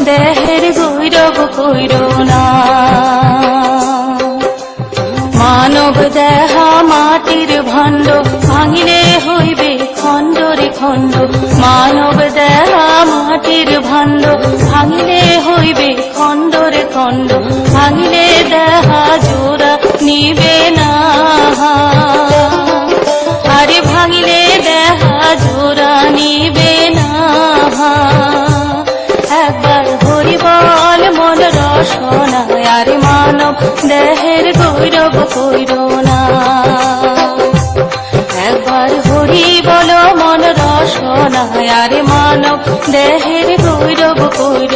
দেহের গৌরব কইর না। মানব দেহা মাটির ভাণ্ড, ভাঙিলে হইবে খণ্ডরে খণ্ড। মানব দেহা মাটির ভাণ্ড, ভাঙিলে হইবে খণ্ডরে খণ্ড। ভাঙিলে দেহা জোড়া নিবে না, আরে ভাঙিলে দেহা জোড়া নিবে না। একবার হরি বল মন রসনা, আরে মানব দেহের গৌরব কইর না। একবার হরি বল মন রসনা, আরে মানব দেহের গৌরব কইর